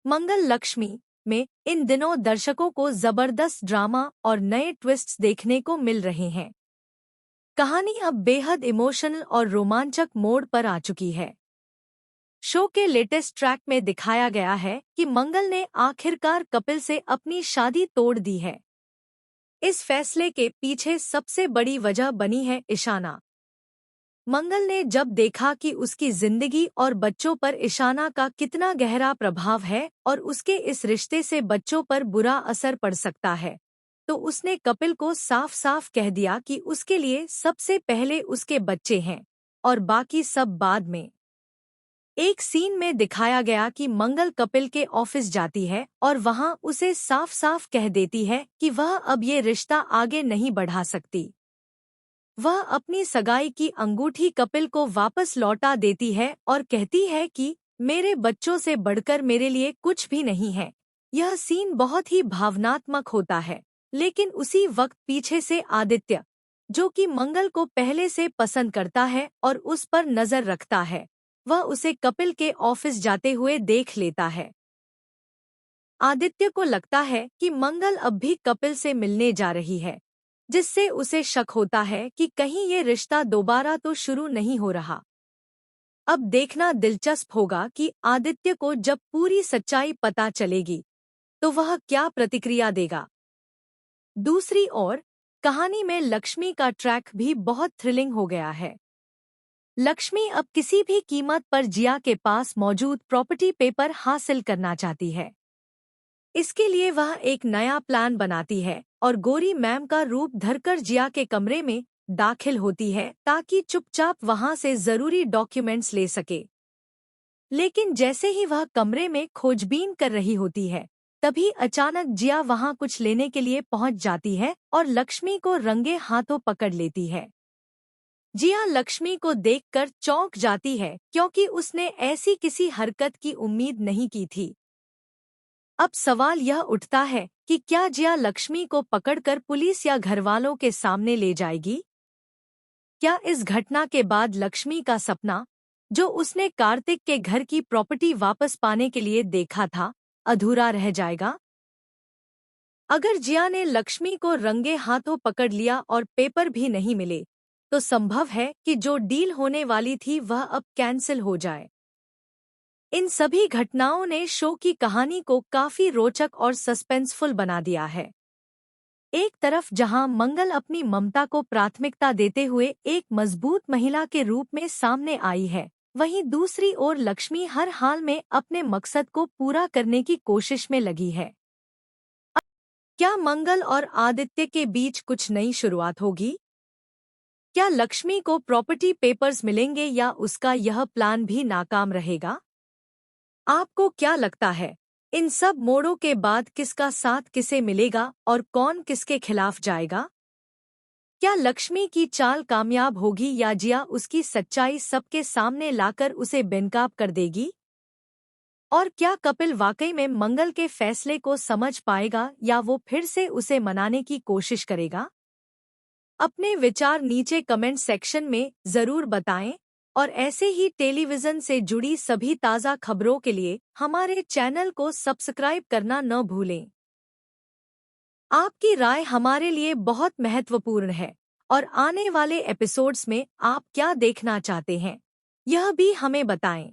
मंगल लक्ष्मी में इन दिनों दर्शकों को जबरदस्त ड्रामा और नए ट्विस्ट्स देखने को मिल रहे हैं। कहानी अब बेहद इमोशनल और रोमांचक मोड़ पर आ चुकी है। शो के लेटेस्ट ट्रैक में दिखाया गया है कि मंगल ने आखिरकार कपिल से अपनी शादी तोड़ दी है। इस फैसले के पीछे सबसे बड़ी वजह बनी है ईशाना। मंगल ने जब देखा कि उसकी जिंदगी और बच्चों पर ईशाना का कितना गहरा प्रभाव है और उसके इस रिश्ते से बच्चों पर बुरा असर पड़ सकता है, तो उसने कपिल को साफ साफ कह दिया कि उसके लिए सबसे पहले उसके बच्चे हैं और बाकी सब बाद में। एक सीन में दिखाया गया कि मंगल कपिल के ऑफिस जाती है और वहां उसे साफ साफ कह देती है कि वह अब ये रिश्ता आगे नहीं बढ़ा सकती। वह अपनी सगाई की अंगूठी कपिल को वापस लौटा देती है और कहती है कि मेरे बच्चों से बढ़कर मेरे लिए कुछ भी नहीं है। यह सीन बहुत ही भावनात्मक होता है, लेकिन उसी वक्त पीछे से आदित्य, जो कि मंगल को पहले से पसंद करता है और उस पर नजर रखता है, वह उसे कपिल के ऑफिस जाते हुए देख लेता है। आदित्य को लगता है कि मंगल अब भी कपिल से मिलने जा रही है, जिससे उसे शक होता है कि कहीं ये रिश्ता दोबारा तो शुरू नहीं हो रहा। अब देखना दिलचस्प होगा कि आदित्य को जब पूरी सच्चाई पता चलेगी तो वह क्या प्रतिक्रिया देगा। दूसरी ओर कहानी में लक्ष्मी का ट्रैक भी बहुत थ्रिलिंग हो गया है। लक्ष्मी अब किसी भी कीमत पर जिया के पास मौजूद प्रॉपर्टी पेपर हासिल करना चाहती है। इसके लिए वह एक नया प्लान बनाती है और गोरी मैम का रूप धरकर जिया के कमरे में दाखिल होती है ताकि चुपचाप वहां से जरूरी डॉक्यूमेंट्स ले सके। लेकिन जैसे ही वह कमरे में खोजबीन कर रही होती है, तभी अचानक जिया वहां कुछ लेने के लिए पहुंच जाती है और लक्ष्मी को रंगे हाथों पकड़ लेती है। जिया लक्ष्मी को देखकर चौंक जाती है क्योंकि उसने ऐसी किसी हरकत की उम्मीद नहीं की थी। अब सवाल यह उठता है कि क्या जिया लक्ष्मी को पकड़कर पुलिस या घरवालों के सामने ले जाएगी? क्या इस घटना के बाद लक्ष्मी का सपना, जो उसने कार्तिक के घर की प्रॉपर्टी वापस पाने के लिए देखा था, अधूरा रह जाएगा? अगर जिया ने लक्ष्मी को रंगे हाथों पकड़ लिया और पेपर भी नहीं मिले, तो संभव है कि जो डील होने वाली थी वह अब कैंसिल हो जाए। इन सभी घटनाओं ने शो की कहानी को काफी रोचक और सस्पेंसफुल बना दिया है। एक तरफ जहां मंगल अपनी ममता को प्राथमिकता देते हुए एक मजबूत महिला के रूप में सामने आई है, वहीं दूसरी ओर लक्ष्मी हर हाल में अपने मकसद को पूरा करने की कोशिश में लगी है। क्या मंगल और आदित्य के बीच कुछ नई शुरुआत होगी? क्या लक्ष्मी को प्रॉपर्टी पेपर्स मिलेंगे या उसका यह प्लान भी नाकाम रहेगा? आपको क्या लगता है, इन सब मोड़ों के बाद किसका साथ किसे मिलेगा और कौन किसके खिलाफ जाएगा? क्या लक्ष्मी की चाल कामयाब होगी या जिया उसकी सच्चाई सबके सामने लाकर उसे बेनकाब कर देगी? और क्या कपिल वाकई में मंगल के फैसले को समझ पाएगा या वो फिर से उसे मनाने की कोशिश करेगा? अपने विचार नीचे कमेंट सेक्शन में जरूर बताएं और ऐसे ही टेलीविजन से जुड़ी सभी ताज़ा खबरों के लिए हमारे चैनल को सब्सक्राइब करना न भूलें। आपकी राय हमारे लिए बहुत महत्वपूर्ण है और आने वाले एपिसोड्स में आप क्या देखना चाहते हैं, यह भी हमें बताएं।